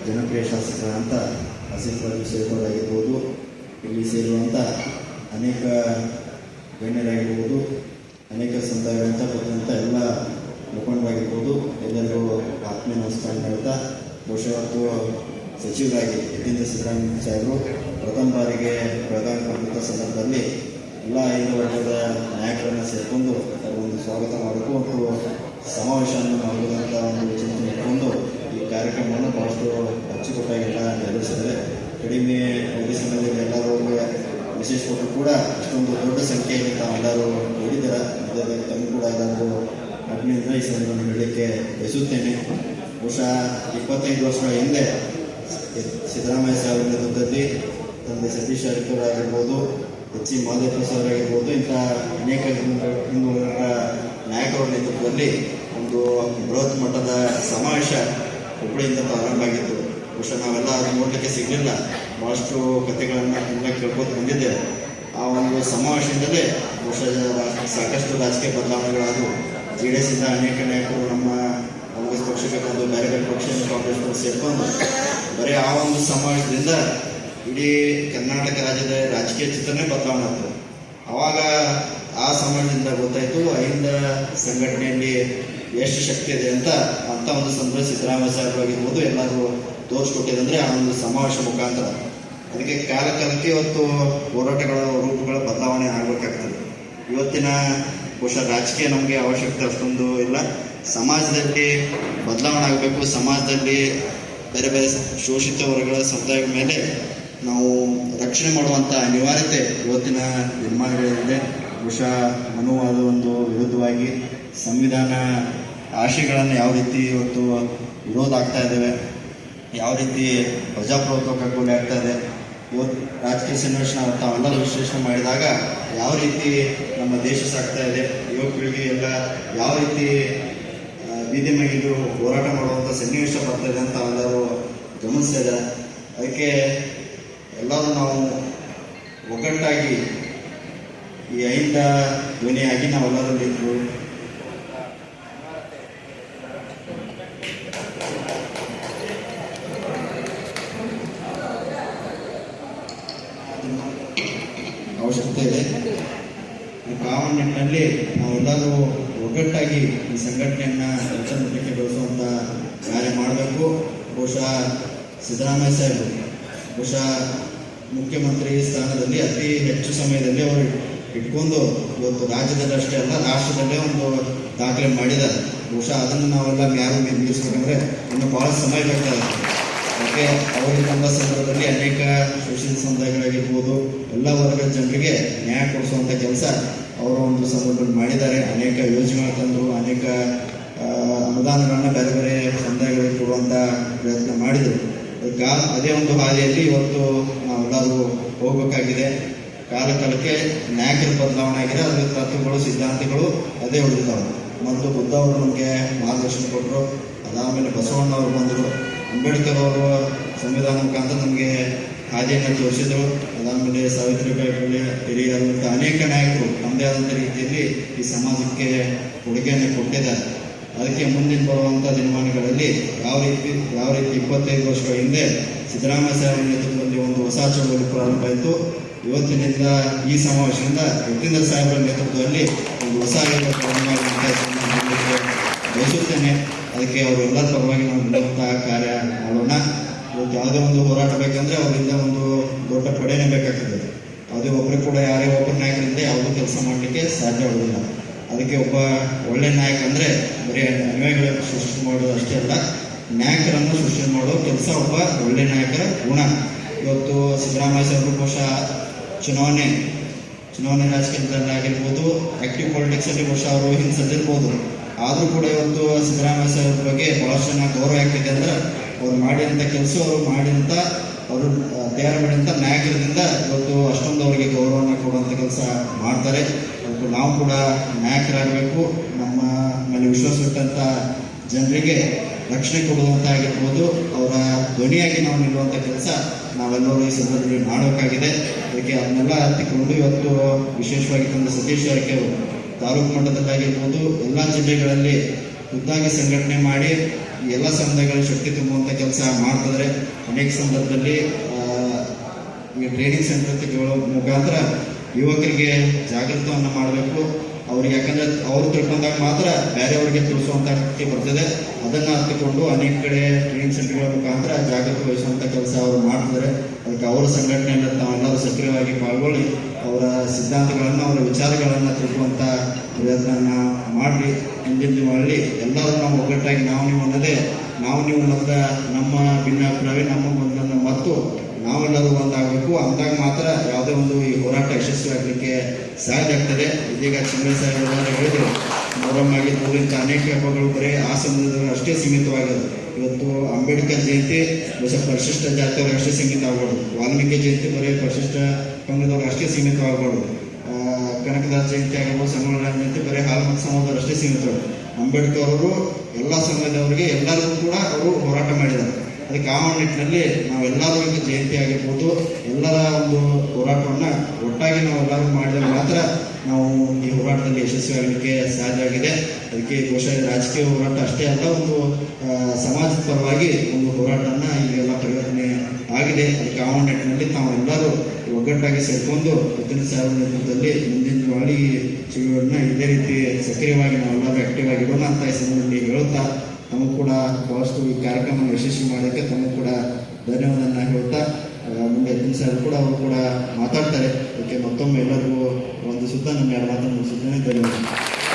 ಜನಪ್ರಿಯ ಶಾಸಕರಾದಂಥ ಆಸಿಫ್ ಅಲಿ ಸೇರ್ಪೋದಾಗಿರ್ಬೋದು, ಇಲ್ಲಿ ಸೇರುವಂಥ ಅನೇಕ ಗಣ್ಯರಾಗಿರ್ಬೋದು, ಅನೇಕ ಸಮುದಾಯಗಳಂತ ಬಂದಂಥ ಎಲ್ಲ ಮುಖಂಡರಾಗಿರ್ಬೋದು, ಎಲ್ಲರಿಗೂ ಆತ್ಮೀಯ ನಮಸ್ಕಾರ ಹೇಳ್ತಾ, ಬಹುಶಃ ಸಚಿವರಾಗಿ ಯತೀಂದ್ರ ಸಿದ್ದರಾಮಯ್ಯ ಸಾಹೇಬರು ಪ್ರಥಮ ಬಾರಿಗೆ ಬೆಳಗಾವಿ ಬಂದಂಥ ಸಂದರ್ಭದಲ್ಲಿ ಎಲ್ಲ 5 ವರ್ಗದ ನಾಯಕರನ್ನು ಸೇರಿಕೊಂಡು ಒಂದು ಸ್ವಾಗತ ಮಾಡಬೇಕು ಮತ್ತು ಸಮಾವೇಶವನ್ನು ಮಾಡುವುದಂಥ ಒಂದು ಚಿಂತನೆ ಇಟ್ಕೊಂಡು ಈ ಕಾರ್ಯಕ್ರಮವನ್ನು ಬಹಳಷ್ಟು ಅಚ್ಚುಕಟ್ಟಾಗೆಲ್ಲ ನೆರವೇರಿಸಿದ್ದಾರೆ. ಕಡಿಮೆ ಅವಧಿ ಸಮಯದಲ್ಲಿ ಎಲ್ಲರೂ ವಿಶೇಷವಾಗಿ ಕೂಡ ಅಷ್ಟೊಂದು ದೊಡ್ಡ ಸಂಖ್ಯೆಯಲ್ಲಿ ತಾವೆಲ್ಲರೂ ನೋಡಿದ್ದೀರ. ಅದರಲ್ಲಿ ತಮ್ಮ ಕೂಡ ಎಲ್ಲರೂ ಅಭಿನಂದನೆ ಈ ಸಂದರ್ಭವನ್ನು ಹೇಳಲಿಕ್ಕೆ ಬಯಸುತ್ತೇನೆ. ಬಹುಶಃ 25 ವರ್ಷಗಳ ಹಿಂದೆ ಸಿದ್ದರಾಮಯ್ಯ ಸಾಹೇಬರ ನೇತೃತ್ವದಲ್ಲಿ ತಂದೆ ಸತೀಶ್ ಜಾರಕಿಹೊಳಿ ಆಗಿರ್ಬೋದು, ಎಚ್.ಸಿ. ಮಾದೇವಪ್ಪ ಅವರಾಗಿರ್ಬೋದು, ಇಂಥ ಅನೇಕ ಹಿಂದುಳಿದ ನಾಯಕರ ನೇತೃತ್ವದಲ್ಲಿ ಒಂದು ಬೃಹತ್ ಮಟ್ಟದ ಸಮಾವೇಶ ಹುಬ್ಬಳ್ಳಿಯಿಂದ ಪ್ರಾರಂಭ ಆಗಿತ್ತು. ಬಹುಶಃ ನಾವೆಲ್ಲ ಅದು ನೋಡಲಿಕ್ಕೆ ಸಿಗಲಿಲ್ಲ. ಭಾಳಷ್ಟು ಕಥೆಗಳನ್ನು ಎಲ್ಲ ಕೇಳ್ಕೊತ ಬಂದಿದ್ದೇವೆ. ಆ ಒಂದು ಸಮಾವೇಶದಿಂದಲೇ ಬಹುಶಃ ಸಾಕಷ್ಟು ರಾಜಕೀಯ ಬದಲಾವಣೆಗಳಾದವು. JDS ಇಂದ ಅನೇಕ ನಾಯಕರು ನಮ್ಮ ಕಾಂಗ್ರೆಸ್ ಪಕ್ಷಕ್ಕೆ ಬಂದು ಬೇರೆ ಬೇರೆ ಪಕ್ಷದಿಂದ ಕಾಂಗ್ರೆಸ್ ಸೇರ್ಕೊಂಡು ಬರೀ ಆ ಒಂದು ಸಮಾವೇಶದಿಂದ ಇಡೀ ಕರ್ನಾಟಕ ರಾಜ್ಯದ ರಾಜಕೀಯ ಚಿತ್ರನೇ ಬದಲಾವಣೆ ಆಗ್ತದೆ. ಆವಾಗ ಆ ಸಮಾಜದಿಂದ ಗೊತ್ತಾಯಿತು ಅಹಿಂದ ಸಂಘಟನೆಯಲ್ಲಿ ಎಷ್ಟು ಶಕ್ತಿ ಇದೆ ಅಂತ ಒಂದು ಸಂದರ್ಭ ಸಿದ್ದರಾಮಯ್ಯ ಸಾಹೇಬ್ ಆಗಿರ್ಬೋದು ಎಲ್ಲರೂ ತೋರಿಸ್ಕೊಟ್ಟಿದೆ ಆ ಒಂದು ಸಮಾವೇಶ ಮುಖಾಂತರ. ಅದಕ್ಕೆ ಕಾಲಕ್ಕೆ ಇವತ್ತು ಹೋರಾಟಗಳ ರೂಪಗಳ ಬದಲಾವಣೆ ಆಗಬೇಕಾಗ್ತದೆ. ಇವತ್ತಿನ ಬಹುಶಃ ರಾಜಕೀಯ ನಮಗೆ ಅವಶ್ಯಕತೆ ಅಷ್ಟೊಂದು ಇಲ್ಲ. ಸಮಾಜದಲ್ಲಿ ಬದಲಾವಣೆ ಆಗಬೇಕು. ಸಮಾಜದಲ್ಲಿ ಬೇರೆ ಬೇರೆ ಶೋಷಿತ ವರ್ಗಗಳ ಸಮುದಾಯದ ಮೇಲೆ ನಾವು ರಕ್ಷಣೆ ಮಾಡುವಂಥ ಅನಿವಾರ್ಯತೆ ಇವತ್ತಿನ ನಿರ್ಮಾಣಗಳಿದೆ. ಬಹುಶಃ ಮನುವಾದ ಒಂದು ವಿರುದ್ಧವಾಗಿ ಸಂವಿಧಾನ ಆಶಯಗಳನ್ನು ಯಾವ ರೀತಿ ಇವತ್ತು ವಿರೋಧ ಆಗ್ತಾ ಇದ್ದಾವೆ, ಯಾವ ರೀತಿ ಪ್ರಜಾಪ್ರಭುತ್ವ ಕಗ್ಗೊಲೆ ಆಗ್ತಾ ಇದೆ, ಇವತ್ತು ರಾಜಕೀಯ ಸನ್ನಿವೇಶ ತಾವೆಲ್ಲರೂ ವಿಶ್ಲೇಷಣೆ ಮಾಡಿದಾಗ ಯಾವ ರೀತಿ ನಮ್ಮ ದೇಶ ಸಾಗ್ತಾ ಇದೆ, ಯುವ ಪೀಳಿಗೆ ಎಲ್ಲ ಯಾವ ರೀತಿ ಬೀದಿ ಮೈಗಿದು ಹೋರಾಟ ಮಾಡುವಂಥ ಸನ್ನಿವೇಶ ಬರ್ತಾ ಇದೆ ಅಂತ ಎಲ್ಲರೂ ಗಮನಿಸ್ತಾ ಇದ್ದಾರೆ. ಅದಕ್ಕೆ ಎಲ್ಲರೂ ನಾವು ಒಗ್ಗಟ್ಟಾಗಿ ಈ ಅಹಿಂದ ಧ್ವನಿಯಾಗಿ ನಾವೆಲ್ಲರೂ ನಿಂತು ಅವಶ್ಯಕತೆ ಇದೆ. ಆ ನಿಟ್ಟಿನಲ್ಲಿ ನಾವೆಲ್ಲರೂ ಒಗ್ಗಟ್ಟಾಗಿ ಈ ಸಂಘಟನೆಯನ್ನು ಹೆಚ್ಚಿನ ಬೆಳೆಸುವಂಥ ಕಾರ್ಯ ಮಾಡಬೇಕು. ಬಹುಶಃ ಸಿದ್ದರಾಮಯ್ಯ ಸಾಹೇಬರು ಬಹುಶಃ ಮುಖ್ಯಮಂತ್ರಿ ಸ್ಥಾನದಲ್ಲಿ ಅತಿ ಹೆಚ್ಚು ಸಮಯದಲ್ಲಿ ಅವರು ಇಟ್ಕೊಂಡು ಇವತ್ತು ರಾಜ್ಯದಲ್ಲಿ ಅಷ್ಟೇ ಅಲ್ಲ ರಾಷ್ಟ್ರದಲ್ಲೇ ಒಂದು ದಾಖಲೆ ಮಾಡಿದ್ದಾರೆ. ಬಹುಶಃ ಅದನ್ನು ನಾವೆಲ್ಲ ಯಾರು ಮೀರಿಸ್ಬೇಕಂದ್ರೆ ಇನ್ನು ಭಾಳ ಸಮಯ ಬೇಕಾಗುತ್ತೆ. ಅದಕ್ಕೆ ಅವರಿಗೆ ನಮ್ಮ ಸಂದರ್ಭದಲ್ಲಿ ಅನೇಕ ಶೋಷಿತ ಸಮುದಾಯಗಳಾಗಿರ್ಬೋದು ಎಲ್ಲ ವರ್ಗದ ಜನರಿಗೆ ನ್ಯಾಯ ಕೊಡಿಸುವಂಥ ಕೆಲಸ ಅವರು ಒಂದು ಸಂದರ್ಭದಲ್ಲಿ ಮಾಡಿದ್ದಾರೆ. ಅನೇಕ ಯೋಜನೆಗಳು ತಂದರು, ಅನೇಕ ಅನುದಾನಗಳನ್ನ ಬೇರೆ ಬೇರೆ ಸಮುದಾಯಗಳಿಗೆ ಕೊಡುವಂಥ ಪ್ರಯತ್ನ ಮಾಡಿದರು. ಅದೇ ಒಂದು ಹಾದಿಯಲ್ಲಿ ಇವತ್ತು ನಾವೆಲ್ಲರೂ ಹೋಗಬೇಕಾಗಿದೆ. ಕಾಲಕ್ಕೆ ನಾಯಕರ ಬದಲಾವಣೆ ಆಗಿದೆ. ಅದರ ತತ್ವಗಳು ಸಿದ್ಧಾಂತಗಳು ಅದೇ ಉಳಿದಿದ್ದಾವೆ. ಮೊದಲು ಬುದ್ಧ ಅವರು ನಮಗೆ ಮಾರ್ಗದರ್ಶನ ಕೊಟ್ಟರು, ಅದಾದಮೇಲೆ ಬಸವಣ್ಣವರು ಬಂದರು, ಅಂಬೇಡ್ಕರ್ ಅವರು ಸಂವಿಧಾನ ಮುಖಾಂತರ ನಮಗೆ ಹಾದಿಯನ್ನು ತೋರಿಸಿದರು, ಅದಾದಮೇಲೆ ಸಾವಿತ್ರಿಬಾಯಿ ಫುಲೆ ಹಿರಿಯರಂಥ ಅನೇಕ ನಾಯಕರು ತಮ್ಮದೇ ಆದಂಥ ರೀತಿಯಲ್ಲಿ ಈ ಸಮಾಜಕ್ಕೆ ಕೊಡುಗೆಯನ್ನು ಕೊಟ್ಟಿದ್ದಾರೆ. ಅದಕ್ಕೆ ಮುಂದಿನ ಬರುವಂಥ ದಿನಮಾನಗಳಲ್ಲಿ ಯಾವ ರೀತಿ 25 ವರ್ಷಗಳ ಹಿಂದೆ ಸಿದ್ದರಾಮಯ್ಯ ಸಾಹೇಬರ ನೇತೃತ್ವದಲ್ಲಿ ಒಂದು ಹೊಸ ಚಳವಳಿ ಪ್ರಾರಂಭ ಆಯಿತು. ಇವತ್ತಿನಿಂದ ಈ ಸಮಾವೇಶದಿಂದ ಯತೀಂದ್ರ ಸಾಹೇಬರ ನೇತೃತ್ವದಲ್ಲಿ ಒಂದು ಹೊಸ ಬಯಸುತ್ತೇನೆ. ಅದಕ್ಕೆ ಅವರೆಲ್ಲರ ಪರವಾಗಿ ನಾವು ನಡೆಯುವಂತಹ ಕಾರ್ಯ ಮಾಡೋಣ. ಇವತ್ತು ಯಾವುದೇ ಒಂದು ಹೋರಾಟ ಬೇಕಂದ್ರೆ ಅವರಿಂದ ಒಂದು ದೊಡ್ಡ ಪಡೆನೇ ಬೇಕಾಗ್ತದೆ. ಯಾವುದೇ ಒಬ್ಬರು ಕೂಡ ಯಾರೇ ಒಬ್ಬರ ನಾಯಕರಿಂದ ಯಾವುದೂ ಕೆಲಸ ಮಾಡಲಿಕ್ಕೆ ಸಾಧ್ಯವಾಗುವುದಿಲ್ಲ. ಅದಕ್ಕೆ ಒಬ್ಬ ಒಳ್ಳೆ ನಾಯಕ ಅಂದರೆ ಬರೀ ಅನ್ವಯಗಳನ್ನು ಸೃಷ್ಟಿ ಮಾಡೋದು ಅಷ್ಟೇ ಅಲ್ಲ, ನಾಯಕರನ್ನು ಸೃಷ್ಟಿ ಮಾಡೋ ಕೆಲಸ ಒಬ್ಬ ಒಳ್ಳೆ ನಾಯಕರ ಗುಣ. ಇವತ್ತು ಸಿದ್ದರಾಮಯ್ಯ ಸಾಹೇಬರು ಬಹುಶಃ ಚುನಾವಣೆ ರಾಜಕೀಯದಲ್ಲಿ ಆಗಿರ್ಬೋದು, ಆಕ್ಟಿವ್ ಪಾಲಿಟಿಕ್ಸಲ್ಲಿ ಬಹುಶಃ ಅವರು ಹಿಂಸದಿರ್ಬೋದು. ಆದರೂ ಕೂಡ ಇವತ್ತು ಸಿದ್ದರಾಮಯ್ಯ ಸಾಹೇಬ್ರ ಬಗ್ಗೆ ಭಾಳಷ್ಟು ಜನ ಗೌರವ ಆಗ್ತಿದೆ ಅಂದ್ರೆ ಅವ್ರು ಮಾಡಿದಂಥ ಕೆಲಸ, ಅವರು ತಯಾರು ಮಾಡಿದಂಥ ನಾಯಕರಿಂದ ಇವತ್ತು ಅಷ್ಟೊಂದು ಅವರಿಗೆ ಗೌರವವನ್ನು ಕೊಡುವಂಥ ಕೆಲಸ ಮಾಡ್ತಾರೆ. ಇವತ್ತು ನಾವು ಕೂಡ ನಾಯಕರಾಗಬೇಕು. ನಮ್ಮ ಮೇಲೆ ವಿಶ್ವಾಸವಿಟ್ಟಂಥ ಜನರಿಗೆ ರಕ್ಷಣೆ ಕೊಡುವಂಥ ಆಗಿರ್ಬೋದು, ಅವರ ಧ್ವನಿಯಾಗಿ ನಾವು ನಿಲ್ಲುವಂಥ ಕೆಲಸ ನಾವೆಲ್ಲರೂ ಈ ಸಂದರ್ಭದಲ್ಲಿ ಮಾಡಬೇಕಾಗಿದೆ. ಅದಕ್ಕೆ ಅದನ್ನೆಲ್ಲ ಹತ್ತಿಕೊಂಡು ಇವತ್ತು ವಿಶೇಷವಾಗಿ ತಂದ ಸತೀಶ್ ಜಾರಕಿಹೊಳಿ ತಾಲೂಕು ಮಟ್ಟದಲ್ಲಾಗಿರ್ಬೋದು ಎಲ್ಲ ಜಿಲ್ಲೆಗಳಲ್ಲಿ ಖುದ್ದಾಗಿ ಸಂಘಟನೆ ಮಾಡಿ ಈ ಎಲ್ಲ ಸಮುದಾಯಗಳ ಶಕ್ತಿ ತುಂಬುವಂಥ ಕೆಲಸ ಮಾಡ್ತಿದ್ದಾರೆ. ಅನೇಕ ಸಂದರ್ಭದಲ್ಲಿ ಈ ಟ್ರೈನಿಂಗ್ ಸೆಂಟರ್ ಮುಖಾಂತರ ಯುವಕರಿಗೆ ಜಾಗೃತವನ್ನು ಮಾಡಬೇಕು. ಅವ್ರಿಗೆ ಯಾಕಂದ್ರೆ ಅವ್ರು ತಿಳ್ಕೊಂಡಾಗ ಮಾತ್ರ ಬೇರೆಯವ್ರಿಗೆ ತಿಳಿಸುವಂಥ ಶಕ್ತಿ ಬರ್ತದೆ. ಅದನ್ನು ಅರ್ಥಕೊಂಡು ಅನೇಕ ಕಡೆ ಟ್ರೈನಿಂಗ್ ಸೆಂಟರ್ಗಳ ಮುಖಾಂತರ ಜಾಗೃತಿ ವಹಿಸುವಂಥ ಕೆಲಸ ಅವರು ಮಾಡ್ತಿದ್ದಾರೆ. ಅದಕ್ಕೆ ಅವರ ಸಂಘಟನೆಯಿಂದ ತಾವೆಲ್ಲರೂ ಸಕ್ರಿಯವಾಗಿ ಪಾಲ್ಗೊಳ್ಳಿ ಅವರ ಸಿದ್ಧಾಂತಗಳನ್ನು, ಅವರ ವಿಚಾರಗಳನ್ನು ತಿಳ್ಕೊಳ್ಳುವಂಥ ಪ್ರಯತ್ನ ಮಾಡಿ ಮುಂದಿನ ದಿನಗಳಲ್ಲಿ ಎಲ್ಲರೂ ನಾವು ಒಗ್ಗಟ್ಟಾಗಿ ನಾವು ನೀವು ಅನ್ನೋದೇ, ನಾವು ನೀವು ಅನ್ನೋದ ನಮ್ಮ ಭಿನ್ನಾಭಿಪ್ರಾಯ, ನಮ್ಮ ಒಂದನ್ನು ಮತ್ತು ನಾವೆಲ್ಲರೂ ಒಂದಾಗಬೇಕು. ಅಂದಾಗ ಮಾತ್ರ ಯಾವುದೇ ಒಂದು ಈ ಹೋರಾಟ ಯಶಸ್ವಿ ಆಗಲಿಕ್ಕೆ ಸಾಧ್ಯ ಆಗ್ತದೆ. ಇದೀಗ ಚಿಂಗಲ್ ಸಾಹೇಬ್ ಹೇಳಿದರು, ಮೊಹರಂ ಆಗಿರ್ಬೋದು, ಇಂಥ ಅನೇಕ ಹಬ್ಬಗಳು ಬರೀ ಆ ಸಮುದಾಯದವರು ಅಷ್ಟೇ ಸೀಮಿತವಾಗಿದೆ. ಇವತ್ತು ಅಂಬೇಡ್ಕರ್ ಜಯಂತಿ ಪರಿಶಿಷ್ಟ ಜಾತಿಯವ್ರಿಗೆ ಅಷ್ಟೇ ಸೀಮಿತ ಆಗ್ಬಾರ್ದು. ವಾಲ್ಮೀಕಿ ಜಯಂತಿ ಬರೀ ಪರಿಶಿಷ್ಟ ಪಂಗಡದವ್ರಿಗೆ ಅಷ್ಟೇ ಸೀಮಿತವಾಗಬಾರ್ದು. ಕನಕದಾಸ ಜಯಂತಿ ಆಗಿರ್ಬೋದು, ಸಂಗೊಳ್ಳ ಜಯಂತಿ ಬರೀ ಹಾಲ್ಮತ ಸಮಾಜದವ್ರು ಅಷ್ಟೇ ಸೀಮಿತವಾಗ್ಬೋದು. ಅಂಬೇಡ್ಕರ್ ಅವರು ಎಲ್ಲ ಸಮುದಾಯದವರಿಗೆ ಎಲ್ಲರಿಗೂ ಕೂಡ ಅವರು ಹೋರಾಟ ಮಾಡಿದ್ದಾರೆ. ಅದಕ್ಕೆ ಆ ನಿಟ್ಟಿನಲ್ಲಿ ನಾವೆಲ್ಲರೂ ಈಗ ಜಯಂತಿ ಆಗಿರ್ಬೋದು, ಎಲ್ಲರ ಒಂದು ಹೋರಾಟವನ್ನು ಒಟ್ಟಾಗಿ ನಾವೆಲ್ಲರೂ ಮಾಡಿದಾಗ ಮಾತ್ರ ನಾವು ಈ ಹೋರಾಟದಲ್ಲಿ ಯಶಸ್ವಿ ಆಗಲಿಕ್ಕೆ ಸಾಧ್ಯ ಆಗಿದೆ. ಅದಕ್ಕೆ ಬಹುಶಃ ರಾಜಕೀಯ ಹೋರಾಟ ಅಷ್ಟೇ ಅಲ್ಲ, ಒಂದು ಸಮಾಜದ ಪರವಾಗಿ ಒಂದು ಹೋರಾಟನ ಈಗೆಲ್ಲ ಪರಿವರ್ತನೆ ಆಗಿದೆ. ಅದಕ್ಕೆ ಆ ನಿಟ್ಟಿನಲ್ಲಿ ತಾವೆಲ್ಲರೂ ಒಗ್ಗಟ್ಟಾಗಿ ಸೇರಿಕೊಂಡು ಪ್ರತಿನಿಧಿ ಸಾಹೇಬರ ನೇತೃತ್ವದಲ್ಲಿ ಮುಂದಿನ ದಿನಗಳಲ್ಲಿ ಚಳುವಳಿನ ಇದೇ ರೀತಿ ಸಕ್ರಿಯವಾಗಿ ನಾವೆಲ್ಲರೂ ಆಕ್ಟಿವ್ ಆಗಿಡೋಣ ಅಂತ ಈ ಸಂದರ್ಭದಲ್ಲಿ ಹೇಳುತ್ತಾ, ತಮಗೂ ಕೂಡ ಬಹಳಷ್ಟು ಈ ಕಾರ್ಯಕ್ರಮ ಯಶಸ್ವಿ ಮಾಡೋಕ್ಕೆ ತಮಗೂ ಕೂಡ ಧನ್ಯವಾದನ ಹೇಳ್ತಾ, ಮುಂದೆ ಪ್ರತಿನಿಧಿ ಸಾಹೇಬರು ಕೂಡ ಅವರು ಕೂಡ ಮಾತಾಡ್ತಾರೆ. ಅದಕ್ಕೆ ಮತ್ತೊಮ್ಮೆ ಎಲ್ಲರಿಗೂ ಒಂದು ಸುತ್ತ ನಮ್ಮ ಎರಡು ಮಾತನ್ನು ಮುಗಿಸುತ್ತೇನೆ. ಧನ್ಯವಾದ.